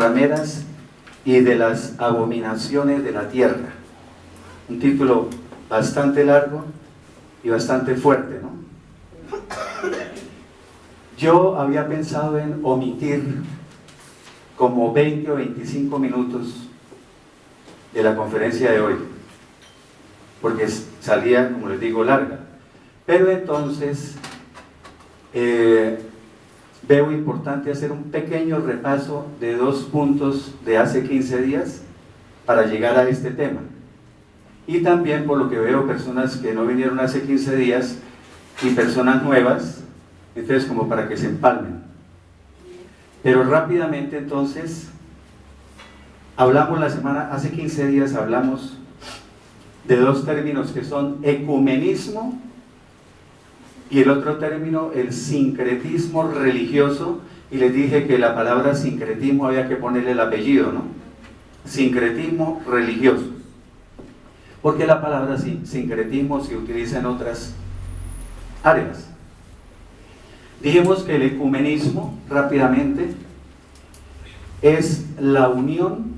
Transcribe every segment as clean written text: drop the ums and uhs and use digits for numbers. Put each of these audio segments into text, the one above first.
rameras y de las abominaciones de la tierra. Un título bastante largo y bastante fuerte, ¿no? Yo había pensado en omitir como 20 o 25 minutos de la conferencia de hoy, porque salía, como les digo, larga. Pero entonces veo importante hacer un pequeño repaso de 2 puntos de hace 15 días para llegar a este tema. Y también, por lo que veo, personas que no vinieron hace 15 días y personas nuevas, entonces como para que se empalmen. Pero rápidamente entonces, hablamos hace 15 días hablamos de 2 términos que son ecumenismo y el otro término, el sincretismo religioso, y les dije que la palabra sincretismo había que ponerle el apellido, ¿no? Sincretismo religioso. Porque la palabra sincretismo se utiliza en otras áreas. Dijimos que el ecumenismo, rápidamente, es la unión,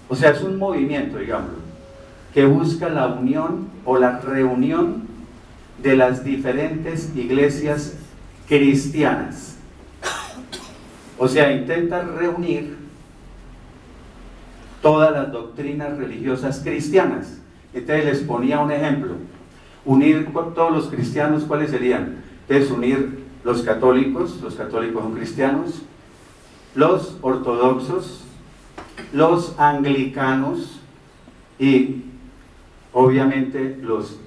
o sea, es un movimiento, digámoslo, que busca la unión o la reunión de las diferentes iglesias cristianas. O sea, intenta reunir todas las doctrinas religiosas cristianas. Entonces les ponía un ejemplo. Unir todos los cristianos, ¿cuáles serían? Entonces unir los católicos son cristianos, los ortodoxos, los anglicanos y obviamente los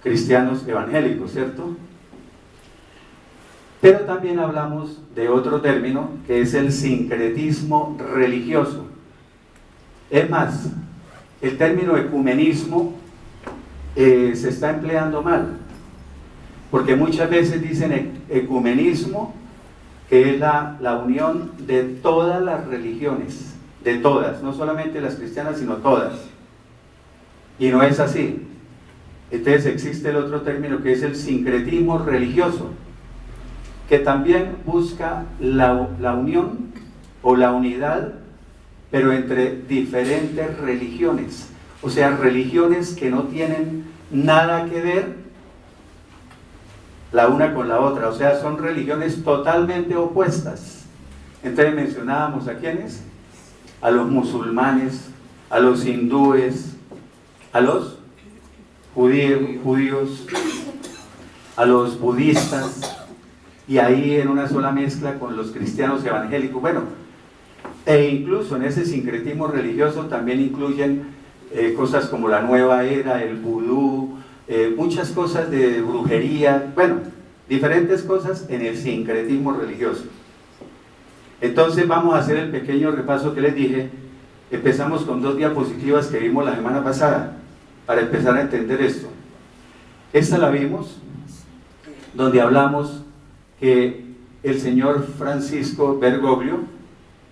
cristianos evangélicos, ¿cierto? Pero también hablamos de otro término que es el sincretismo religioso. Es más, el término ecumenismo se está empleando mal, porque muchas veces dicen ecumenismo, que es la unión de todas las religiones, de todas, no solamente las cristianas, sino todas. Y no es así. Entonces existe el otro término que es el sincretismo religioso, que también busca la unión o la unidad, pero entre diferentes religiones. O sea, religiones que no tienen nada que ver la una con la otra. O sea, son religiones totalmente opuestas. Entonces mencionábamos a quiénes, a los musulmanes, a los hindúes, a los judíos, a los budistas, y ahí en una sola mezcla con los cristianos evangélicos. Bueno, e incluso en ese sincretismo religioso también incluyen cosas como la nueva era, el vudú, muchas cosas de brujería, bueno, diferentes cosas en el sincretismo religioso. Entonces vamos a hacer el pequeño repaso que les dije. Empezamos con 2 diapositivas que vimos la semana pasada, para empezar a entender esto. Esta la vimos, donde hablamos que el señor Francisco Bergoglio,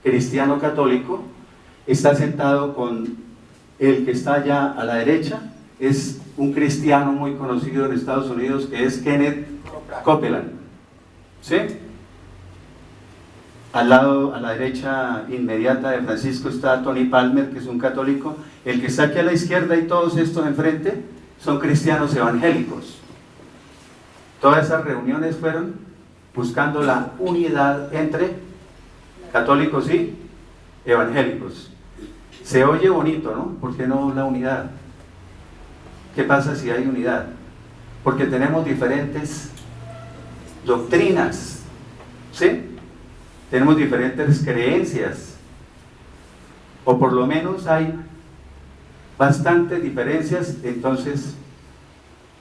cristiano católico, está sentado con el que está allá a la derecha, es un cristiano muy conocido en Estados Unidos, que es Kenneth Copeland, ¿sí? Al lado, a la derecha inmediata de Francisco, está Tony Palmer, que es un católico. El que está aquí a la izquierda y todos estos enfrente son cristianos evangélicos. Todas esas reuniones fueron buscando la unidad entre católicos y evangélicos. Se oye bonito, ¿no? ¿Por qué no la unidad? ¿Qué pasa si hay unidad? Porque tenemos diferentes doctrinas, ¿sí? Tenemos diferentes creencias, o por lo menos hay bastantes diferencias, entonces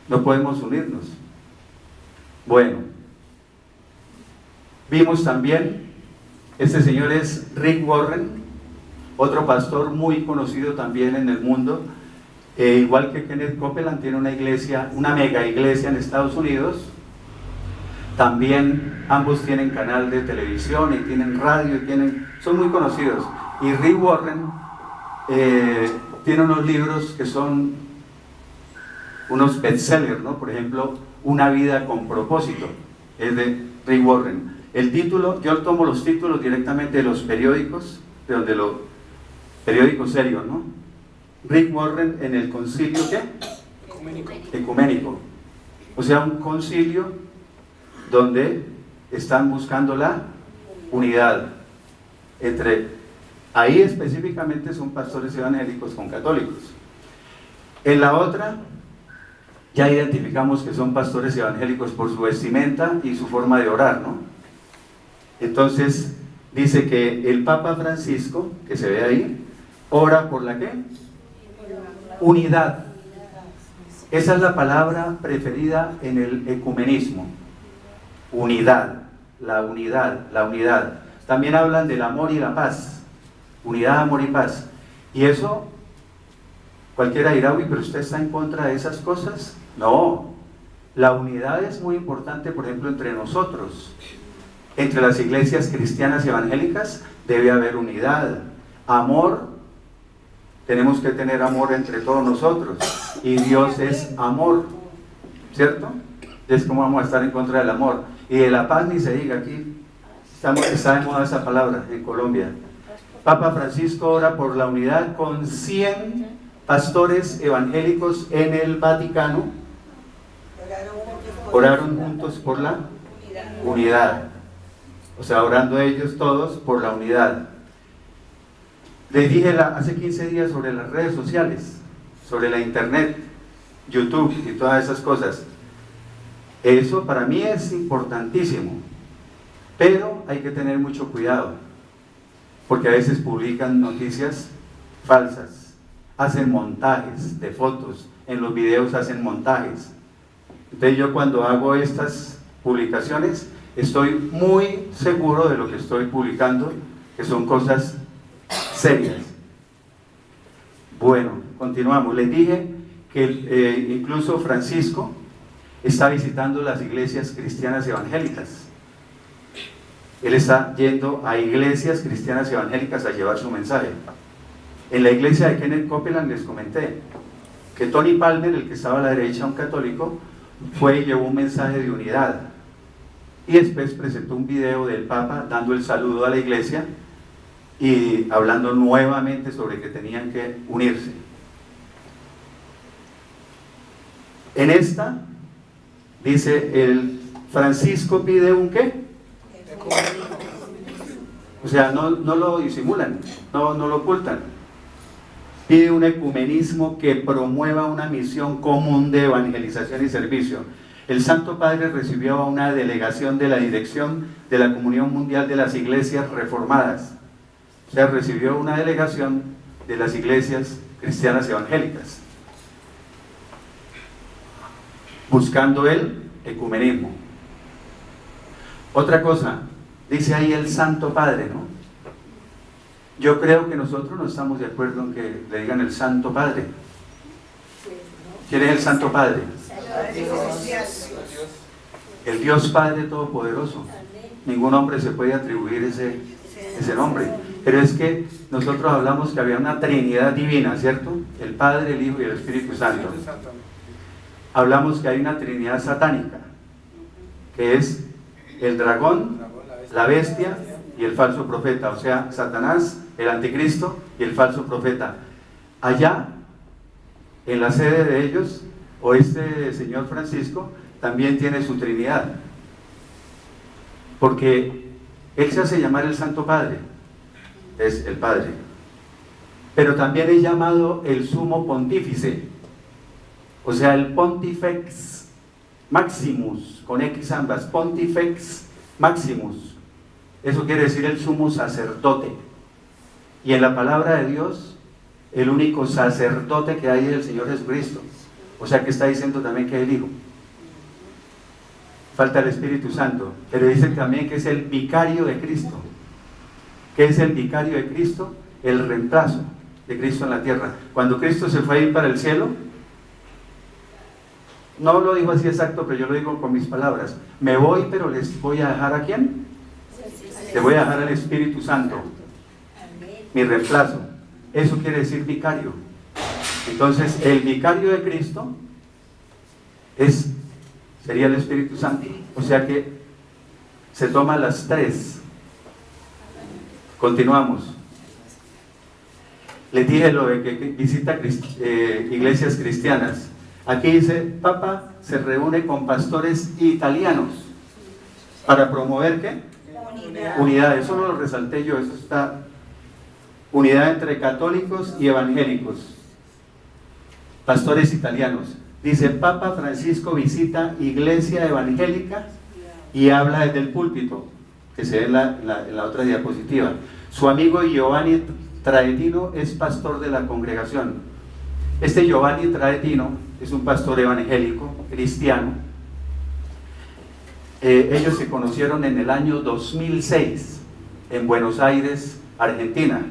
no podemos unirnos. Bueno, vimos también, este señor es Rick Warren, otro pastor muy conocido también en el mundo, igual que Kenneth Copeland, tiene una iglesia, una mega iglesia en Estados Unidos. También ambos tienen canal de televisión y tienen radio, son muy conocidos. Y Rick Warren tiene unos libros que son unos bestsellers, ¿no? Por ejemplo, Una vida con propósito, es de Rick Warren. El título, yo tomo los títulos directamente de los periódicos, de donde periódicos serios, ¿no? Rick Warren en el concilio, ¿qué? Ecuménico. O sea, un concilio donde están buscando la unidad ahí específicamente son pastores evangélicos con católicos. En la otra, ya identificamos que son pastores evangélicos por su vestimenta y su forma de orar, ¿no? Entonces, dice que el Papa Francisco, que se ve ahí, ora por la ¿qué? Unidad. Esa es la palabra preferida en el ecumenismo. Unidad, la unidad, la unidad. También hablan del amor y la paz. Unidad, amor y paz. Y eso, cualquiera dirá, uy, pero usted está en contra de esas cosas. No, la unidad es muy importante, por ejemplo, entre nosotros. Entre las iglesias cristianas y evangélicas debe haber unidad. Amor, tenemos que tener amor entre todos nosotros. Y Dios es amor, ¿cierto? Es como vamos a estar en contra del amor. Y de la paz ni se diga aquí. Está de moda esa palabra en Colombia. Papa Francisco ora por la unidad con 100 pastores evangélicos en el Vaticano. Oraron juntos por la unidad. O sea, orando ellos todos por la unidad. Les dije hace 15 días sobre las redes sociales, sobre la internet, YouTube y todas esas cosas. Eso para mí es importantísimo, pero hay que tener mucho cuidado, porque a veces publican noticias falsas, hacen montajes de fotos, en los videos hacen montajes. Entonces yo cuando hago estas publicaciones, estoy muy seguro de lo que estoy publicando, que son cosas serias. Bueno, continuamos. Les dije que incluso Francisco está visitando las iglesias cristianas evangélicas. Él está yendo a iglesias cristianas evangélicas a llevar su mensaje. En la iglesia de Kenneth Copeland les comenté que Tony Palmer, el que estaba a la derecha, un católico, fue y llevó un mensaje de unidad. Y después presentó un video del Papa dando el saludo a la iglesia y hablando nuevamente sobre que tenían que unirse. En esta, dice, el Francisco pide un ¿qué? O sea, no lo disimulan, no lo ocultan. Pide un ecumenismo que promueva una misión común de evangelización y servicio. El Santo Padre recibió a una delegación de la dirección de la Comunión Mundial de las Iglesias Reformadas. O sea, recibió una delegación de las iglesias cristianas evangélicas, buscando el ecumenismo. Otra cosa, dice ahí el Santo Padre, ¿no? Yo creo que nosotros no estamos de acuerdo en que le digan el Santo Padre. ¿Quién es el Santo Padre? El Dios Padre Todopoderoso. Ningún hombre se puede atribuir ese nombre. Pero es que nosotros hablamos que había una Trinidad divina, ¿cierto? El Padre, el Hijo y el Espíritu Santo. Hablamos que hay una Trinidad satánica, que es el dragón, la bestia y el falso profeta, o sea, Satanás, el anticristo y el falso profeta. Allá, en la sede de ellos, o este señor Francisco, también tiene su Trinidad, porque él se hace llamar el Santo Padre, es el Padre, pero también es llamado el Sumo Pontífice, o sea, el Pontifex Maximus, con X ambas, Pontifex Maximus. Eso quiere decir el sumo sacerdote. Y en la palabra de Dios, el único sacerdote que hay es el Señor Jesucristo. O sea que está diciendo también que es el Hijo. Falta el Espíritu Santo, pero dice también que es el vicario de Cristo. ¿Qué es el vicario de Cristo? El reemplazo de Cristo en la tierra. Cuando Cristo se fue a ir para el cielo, no lo digo así exacto, pero yo lo digo con mis palabras. Me voy, pero les voy a dejar ¿a quién? Le voy a dejar al Espíritu Santo, mi reemplazo. Eso quiere decir vicario. Entonces, el vicario de Cristo sería el Espíritu Santo. O sea que se toma las 3. Continuamos. Les dije lo de que visita iglesias cristianas. Aquí dice, Papa se reúne con pastores italianos para promover ¿qué? Unidad. Eso no lo resalté yo, eso está. Unidad entre católicos y evangélicos. Pastores italianos. Dice, Papa Francisco visita iglesia evangélica y habla desde el púlpito, que se ve en la otra diapositiva. Su amigo Giovanni Traetino es pastor de la congregación. Este Giovanni Traetino es un pastor evangélico, cristiano. Ellos se conocieron en el año 2006 en Buenos Aires, Argentina,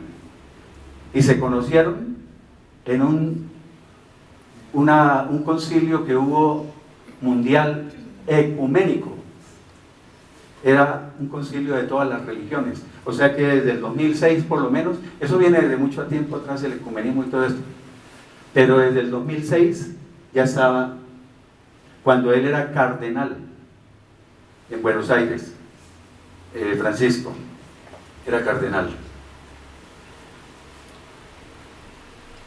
y se conocieron en un concilio que hubo mundial ecuménico. Era un concilio de todas las religiones, o sea que desde el 2006 por lo menos, eso viene desde mucho tiempo atrás, el ecumenismo y todo esto, pero desde el 2006 ya estaba, cuando él era cardenal en Buenos Aires, Francisco era cardenal.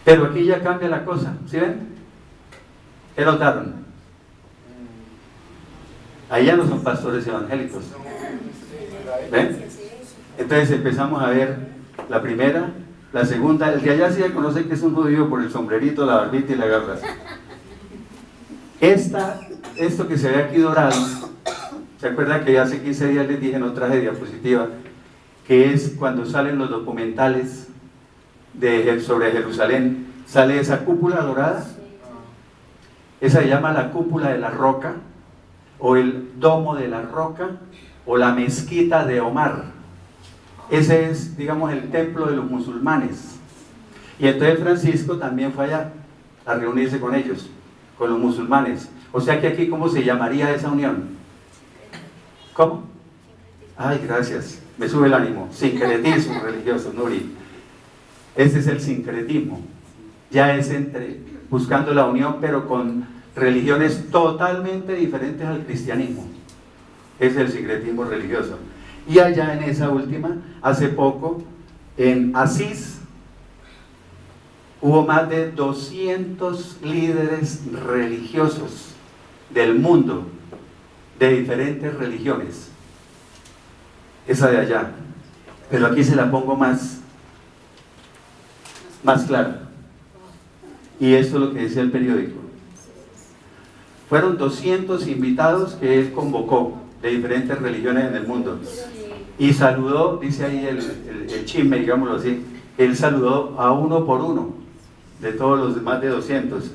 Pero aquí ya cambia la cosa, ¿sí ven? ¿Qué notaron? Ahí ya no son pastores evangélicos. ¿Ven? Entonces empezamos a ver la primera, la segunda. El de allá sí ya conoce que es un judío por el sombrerito, la barbita y la gafas. Esto que se ve aquí dorado, ¿se acuerdan que hace 15 días les dije, no traje diapositiva, que es cuando salen los documentales sobre Jerusalén, sale esa cúpula dorada? Esa se llama la cúpula de la roca, o el domo de la roca, o la mezquita de Omar. Ese es, digamos, el templo de los musulmanes. Y entonces Francisco también fue allá a reunirse con ellos, con los musulmanes. O sea que aquí, ¿cómo se llamaría esa unión? ¿Cómo? Ay, gracias, me sube el ánimo. Sincretismo religioso, Nuri. Ese es el sincretismo. Ya es buscando la unión, pero con religiones totalmente diferentes al cristianismo. Es el sincretismo religioso. Y allá en esa última, hace poco, en Asís, hubo más de 200 líderes religiosos del mundo, de diferentes religiones. Esa de allá. Pero aquí se la pongo más clara. Y esto es lo que decía el periódico. Fueron 200 invitados que él convocó de diferentes religiones en el mundo. Y saludó, dice ahí el chisme, digámoslo así, él saludó a uno por uno, de todos los más de 200.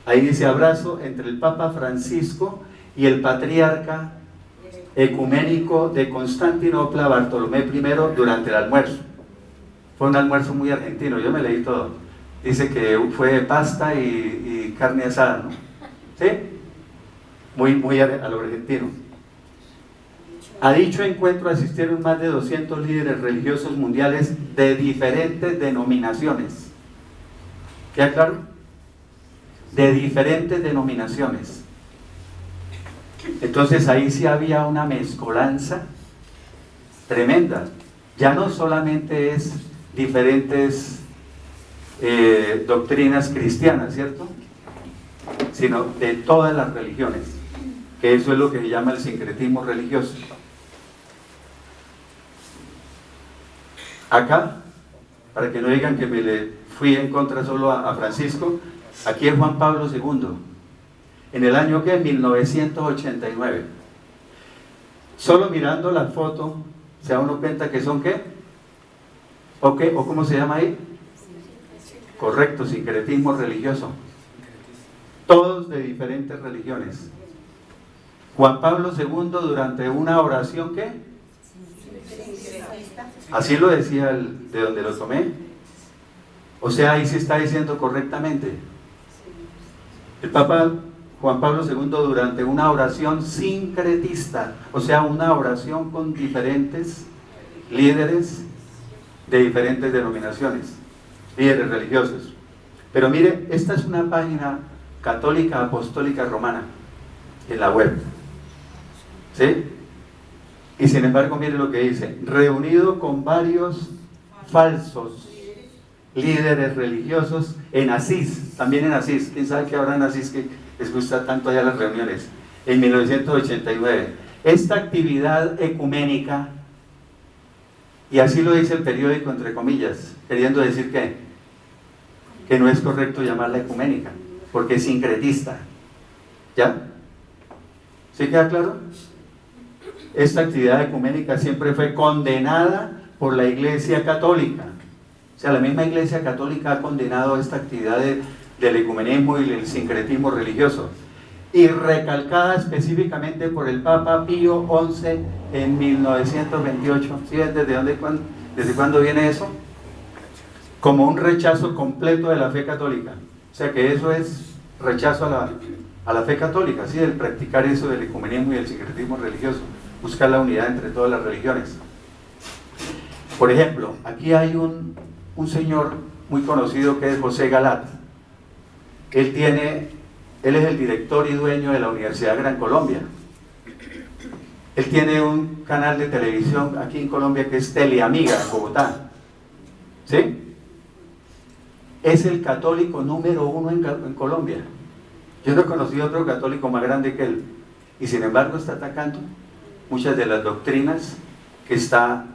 Ahí dice abrazo entre el Papa Francisco y el patriarca ecuménico de Constantinopla, Bartolomé I, durante el almuerzo. Fue un almuerzo muy argentino, yo me leí todo. Dice que fue pasta y carne asada, ¿no? ¿Sí? Muy a lo argentino. A dicho encuentro asistieron más de 200 líderes religiosos mundiales de diferentes denominaciones. ¿Queda claro? De diferentes denominaciones. Entonces ahí sí había una mezcolanza tremenda. Ya no solamente es diferentes doctrinas cristianas, ¿cierto? Sino de todas las religiones, que eso es lo que se llama el sincretismo religioso. Acá, para que no digan que me le fui en contra solo a Francisco, aquí es Juan Pablo II, en el año que 1989. Solo mirando la foto se da uno cuenta que son ¿qué? ¿O qué? ¿O cómo se llama ahí? Correcto, sincretismo religioso. Todos de diferentes religiones. Juan Pablo II durante una oración ¿qué? Así lo decía de donde lo tomé. O sea, ahí se está diciendo correctamente. El Papa Juan Pablo II durante una oración sincretista, o sea, una oración con diferentes líderes de diferentes denominaciones, líderes religiosos. Pero mire, esta es una página católica apostólica romana en la web, ¿sí? Y sin embargo, mire lo que dice: reunido con varios falsos líderes religiosos en Asís, también en Asís. ¿Quién sabe qué habrá en Asís que les gusta tanto allá las reuniones? En 1989. Esta actividad ecuménica, y así lo dice el periódico entre comillas, queriendo decir que no es correcto llamarla ecuménica, porque es sincretista. ¿Ya? ¿Sí queda claro? Esta actividad ecuménica siempre fue condenada por la Iglesia Católica. O sea, la misma Iglesia Católica ha condenado esta actividad del ecumenismo y del sincretismo religioso, y recalcada específicamente por el Papa Pío XI en 1928. ¿Sí ven desde cuándo viene eso? Como un rechazo completo de la fe católica. O sea que eso es rechazo a la fe católica, ¿sí? El practicar eso del ecumenismo y el sincretismo religioso, buscar la unidad entre todas las religiones. Por ejemplo, aquí hay un señor muy conocido que es José Galat. Él es el director y dueño de la Universidad Gran Colombia. Él tiene un canal de televisión aquí en Colombia que es Teleamiga, en Bogotá. ¿Sí? Es el católico número 1 en Colombia. Yo no he conocido otro católico más grande que él. Y sin embargo está atacando muchas de las doctrinas que está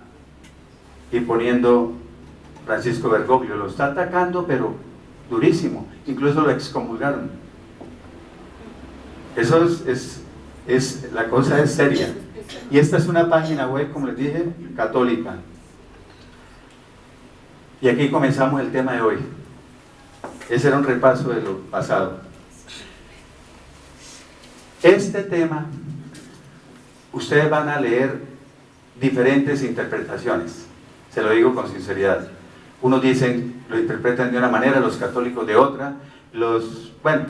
imponiendo Francisco Bergoglio. Lo está atacando, pero durísimo. Incluso lo excomulgaron. Eso la cosa es seria. Y esta es una página web, como les dije, católica. Y aquí comenzamos el tema de hoy. Ese era un repaso de lo pasado. Este tema, ustedes van a leer diferentes interpretaciones. Se lo digo con sinceridad. Unos dicen, lo interpretan de una manera, los católicos de otra. Bueno,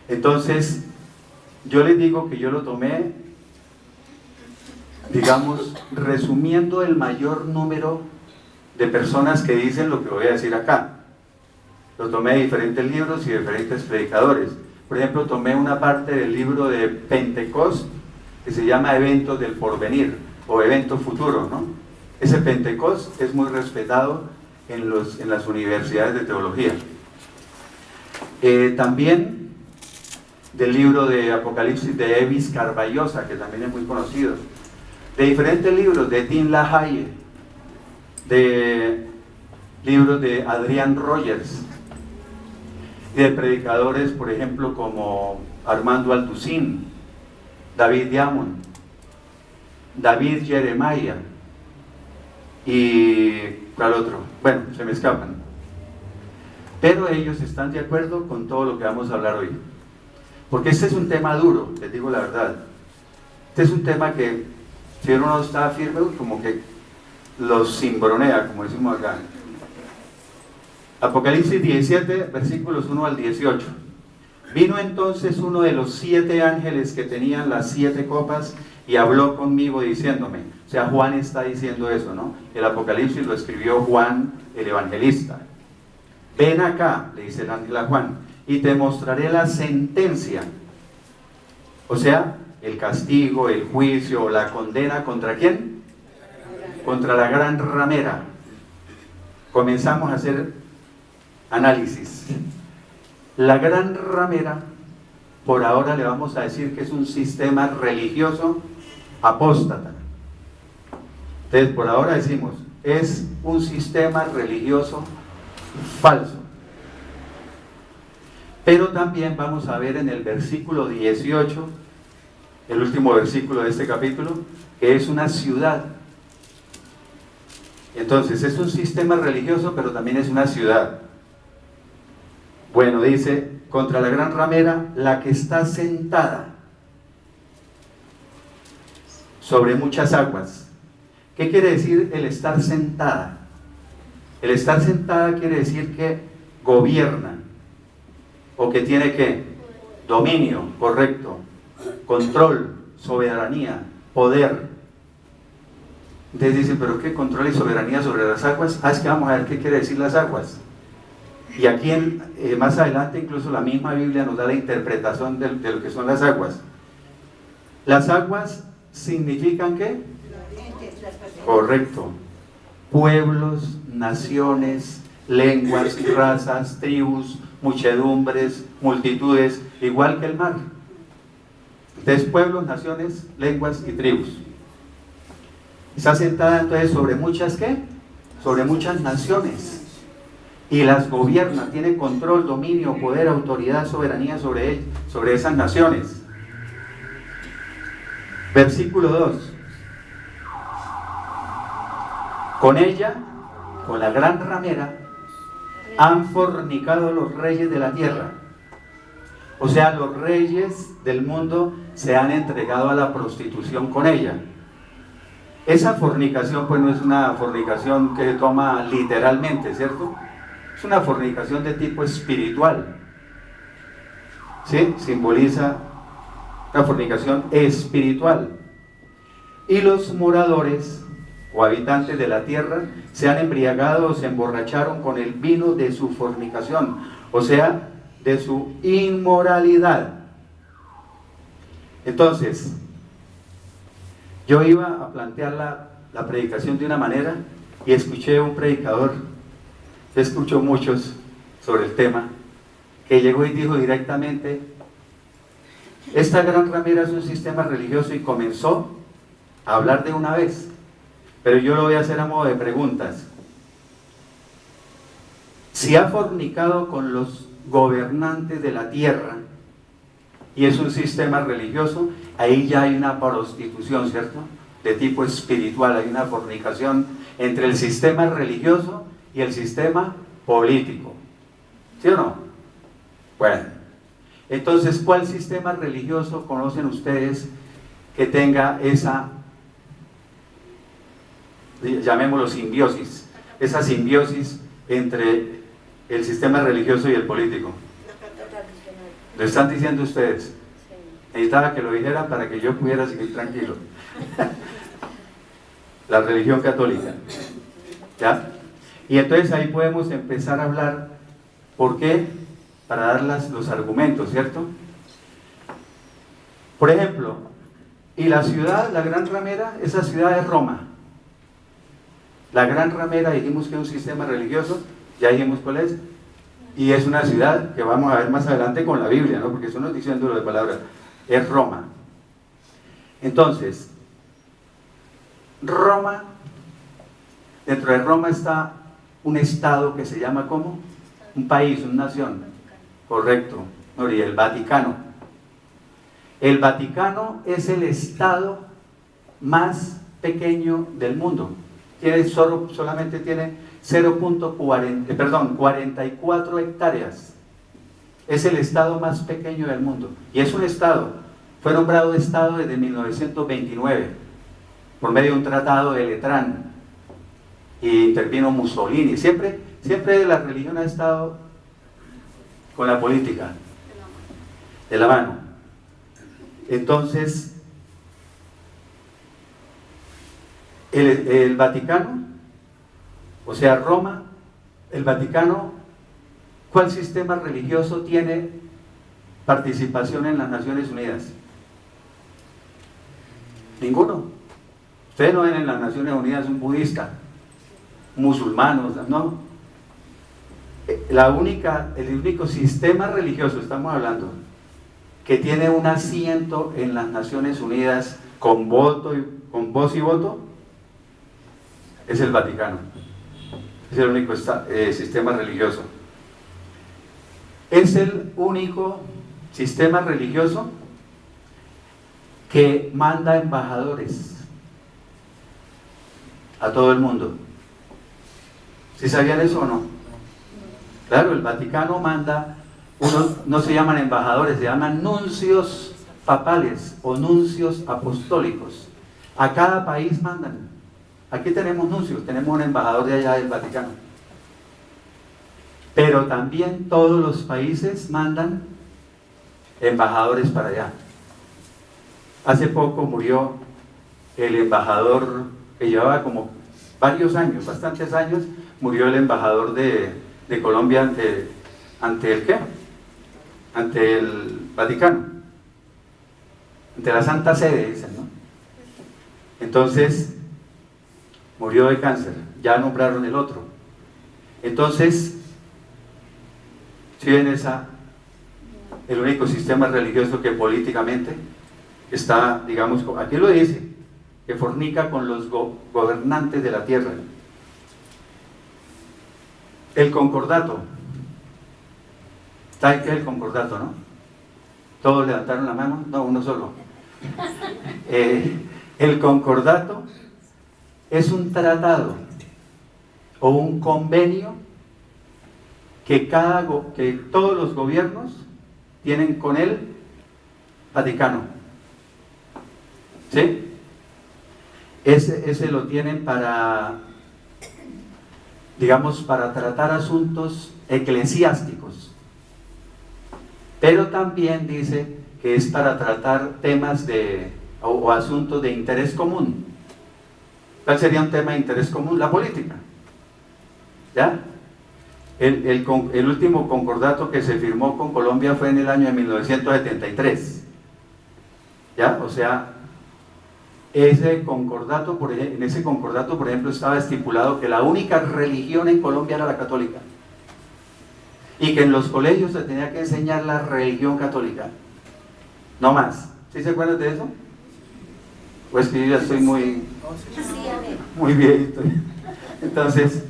entonces, yo les digo que yo lo tomé, digamos, resumiendo el mayor número de personas que dicen lo que voy a decir acá. Lo tomé de diferentes libros y de diferentes predicadores. Por ejemplo, tomé una parte del libro de Pentecost que se llama Eventos del Porvenir o Evento Futuro, ¿no? Ese Pentecost es muy respetado en las universidades de teología. También del libro de Apocalipsis de Evis Carballosa, que también es muy conocido. De diferentes libros, de Tim LaHaye, de libros de Adrian Rogers, y de predicadores, por ejemplo, como Armando Alducín, David Diamond, David Jeremiah, y ¿cuál otro? Bueno, se me escapan. Pero ellos están de acuerdo con todo lo que vamos a hablar hoy. Porque este es un tema duro, les digo la verdad. Este es un tema que, si uno no está firme, como que los cimbronea, como decimos acá. Apocalipsis 17, versículos 1 al 18. Vino entonces uno de los 7 ángeles que tenían las 7 copas y habló conmigo diciéndome, o sea, Juan está diciendo eso, ¿no? El Apocalipsis lo escribió Juan el evangelista. Ven acá, le dice el ángel a Juan, y te mostraré la sentencia, o sea, el castigo, el juicio, la condena, ¿contra quién? Contra la gran ramera. Comenzamos a hacer análisis. La gran ramera, por ahora le vamos a decir que es un sistema religioso apóstata. Entonces, por ahora decimos, es un sistema religioso falso. Pero también vamos a ver en el versículo 18, el último versículo de este capítulo, que es una ciudad. Entonces, es un sistema religioso, pero también es una ciudad. Bueno, dice, contra la gran ramera, la que está sentada sobre muchas aguas. ¿Qué quiere decir el estar sentada? El estar sentada quiere decir que gobierna, o que tiene que dominio, correcto, control, soberanía, poder. Entonces dicen, ¿pero qué control y soberanía sobre las aguas? Es que vamos a ver qué quiere decir las aguas. Y aquí más adelante incluso la misma Biblia nos da la interpretación de lo que son las aguas. Las aguas significan ¿qué? Correcto. Pueblos, naciones, lenguas, razas, tribus, muchedumbres, multitudes, igual que el mar. Entonces, pueblos, naciones, lenguas y tribus. Está sentada entonces sobre muchas ¿qué? Sobre muchas naciones. Y las gobierna, tiene control, dominio, poder, autoridad, soberanía sobre esas naciones. Versículo 2. Con ella, con la gran ramera, han fornicado los reyes de la tierra. O sea, los reyes del mundo se han entregado a la prostitución con ella. Esa fornicación pues no es una fornicación que se toma literalmente, ¿cierto? Es una fornicación de tipo espiritual. ¿Sí? Simboliza una fornicación espiritual. Y los moradores o habitantes de la tierra se han embriagado o se emborracharon con el vino de su fornicación, o sea, de su inmoralidad. Entonces, yo iba a plantear la predicación de una manera y escuché un predicador, yo escucho muchos sobre el tema, que llegó y dijo directamente: esta gran ramera es un sistema religioso, y comenzó a hablar de una vez. Pero yo lo voy a hacer a modo de preguntas. Si ha fornicado con los gobernantes de la tierra y es un sistema religioso, ahí ya hay una prostitución, ¿cierto? De tipo espiritual, hay una fornicación entre el sistema religioso y el sistema político. ¿Sí o no? Bueno, entonces, ¿cuál sistema religioso conocen ustedes que tenga esa, llamémoslo simbiosis, esa simbiosis entre el sistema religioso y el político? ¿Lo están diciendo ustedes? Necesitaba que lo dijeran para que yo pudiera seguir tranquilo. La religión católica. ¿Ya? Y entonces ahí podemos empezar a hablar. ¿Por qué? Para dar los argumentos, ¿cierto? Por ejemplo, y la ciudad, la Gran Ramera, esa ciudad es Roma. La Gran Ramera, dijimos que es un sistema religioso, ya dijimos cuál es, y es una ciudad que vamos a ver más adelante con la Biblia, ¿no? Porque eso no es diciendo de palabras, es Roma. Entonces, Roma, dentro de Roma está un estado que se llama ¿cómo? Un país, una nación. Correcto, y el Vaticano. El Vaticano es el estado más pequeño del mundo. Solamente tiene 44 hectáreas. Es el estado más pequeño del mundo. Y es un estado. Fue nombrado estado desde 1929, por medio de un tratado de Letrán. Y intervino Mussolini. Siempre la religión ha estado con la política, de la mano. Entonces, el Vaticano, o sea, Roma, el Vaticano, ¿cuál sistema religioso tiene participación en las Naciones Unidas? Ninguno. Ustedes no ven en las Naciones Unidas un budista, musulmanos, no. El único sistema religioso, estamos hablando, que tiene un asiento en las Naciones Unidas con voz y voto, es el Vaticano. Es el único sistema religioso. Es el único sistema religioso que manda embajadores a todo el mundo. ¿Sí sabían eso o no? Claro, el Vaticano manda, no se llaman embajadores, se llaman nuncios papales o nuncios apostólicos. A cada país mandan. Aquí tenemos nuncios, tenemos un embajador de allá del Vaticano. Pero también todos los países mandan embajadores para allá. Hace poco murió el embajador que llevaba como varios años, bastantes años, murió el embajador de Colombia ante el ¿qué? Ante el Vaticano, ante la Santa Sede, dicen, ¿no? Entonces, murió de cáncer, ya nombraron el otro. Entonces, si ven el único sistema religioso que políticamente está, digamos, aquí lo dice, que fornica con los gobernantes de la tierra. El concordato. ¿Saben qué es el concordato, no? ¿Todos levantaron la mano? No, uno solo. El concordato es un tratado o un convenio que todos los gobiernos tienen con el Vaticano. ¿Sí? Ese lo tienen para, digamos, para tratar asuntos eclesiásticos. Pero también dice que es para tratar temas o asuntos de interés común. ¿Cuál sería un tema de interés común? La política. ¿Ya? El último concordato que se firmó con Colombia fue en el año de 1973. ¿Ya? O sea, en ese concordato, por ejemplo, estaba estipulado que la única religión en Colombia era la católica. Y que en los colegios se tenía que enseñar la religión católica. No más. ¿Sí se acuerdan de eso? Pues que yo ya estoy muy viejito. Entonces,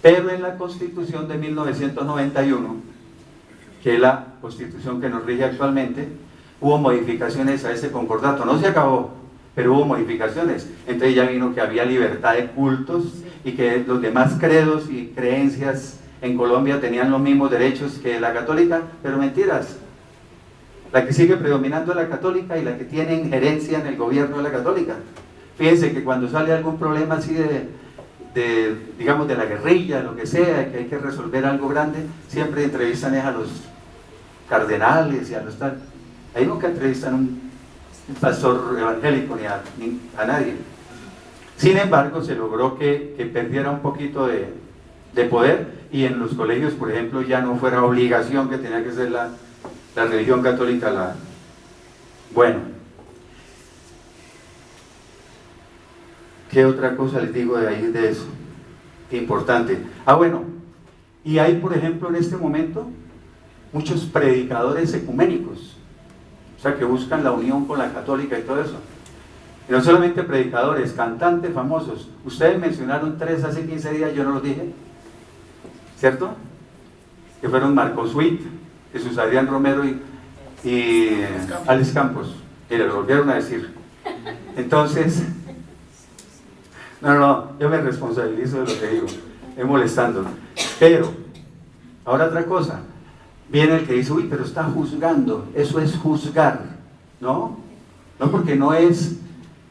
pero en la Constitución de 1991, que es la Constitución que nos rige actualmente, hubo modificaciones a ese concordato. No se acabó, pero hubo modificaciones. Entonces ya vino que había libertad de cultos y que los demás credos y creencias en Colombia tenían los mismos derechos que la católica, pero mentiras. La que sigue predominando es la católica y la que tiene injerencia en el gobierno es la católica. Fíjense que cuando sale algún problema así digamos, de la guerrilla, lo que sea, que hay que resolver algo grande, siempre entrevistan a los cardenales y a los tal. Ahí nunca entrevistan un pastor evangélico ni a nadie. Sin embargo, se logró que perdiera un poquito de poder, y en los colegios, por ejemplo, ya no fuera obligación que tenía que ser la religión católica Bueno, ¿qué otra cosa les digo de eso? Importante. Bueno, y hay, por ejemplo, en este momento muchos predicadores ecuménicos, o sea, que buscan la unión con la católica y todo eso. Y no solamente predicadores, cantantes famosos. Ustedes mencionaron 3 hace 15 días, yo no los dije, ¿cierto? Que fueron Marcos Witt, Jesús Adrián Romero y Alex Campos, y le volvieron a decir. Entonces, no, yo me responsabilizo de lo que digo, es molestando. Pero, ahora otra cosa, viene el que dice, uy, pero está juzgando, eso es juzgar, ¿no? No, porque no es,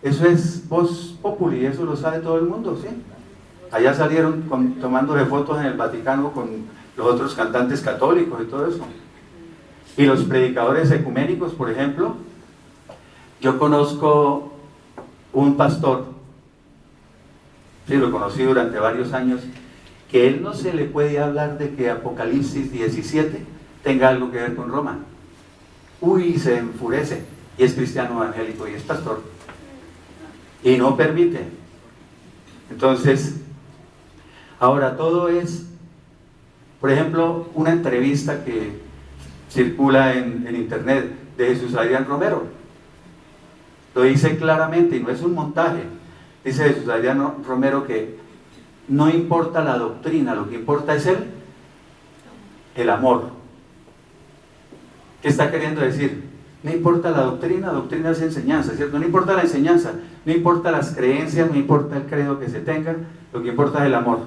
eso es vox populi, eso lo sabe todo el mundo, ¿sí? Allá salieron tomándose fotos en el Vaticano con los otros cantantes católicos y todo eso. Y los predicadores ecuménicos, por ejemplo, yo conozco un pastor, sí, lo conocí durante varios años, que él no se le puede hablar de que Apocalipsis 17 tenga algo que ver con Roma. Uy, se enfurece, y es cristiano evangélico y es pastor, y no permite. Entonces, ahora todo es, por ejemplo, una entrevista que circula en internet de Jesús Adrián Romero. Lo dice claramente, y no es un montaje. Dice Jesús Adrián Romero que no importa la doctrina, lo que importa es el amor. ¿Qué está queriendo decir? No importa la doctrina es enseñanza, ¿cierto? No importa la enseñanza, no importa las creencias, no importa el credo que se tenga, lo que importa es el amor.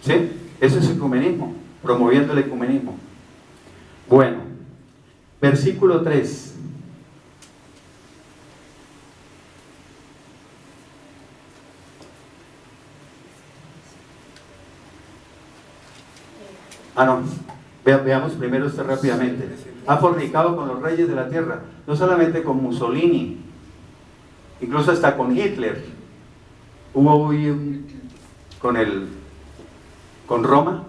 ¿Sí? Eso es ecumenismo, promoviendo el ecumenismo. Bueno, versículo 3. No, veamos primero esto rápidamente. Ha fornicado con los reyes de la tierra, no solamente con Mussolini, incluso hasta con Hitler. Hubo con Roma,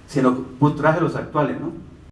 sino traje los actuales, ¿no?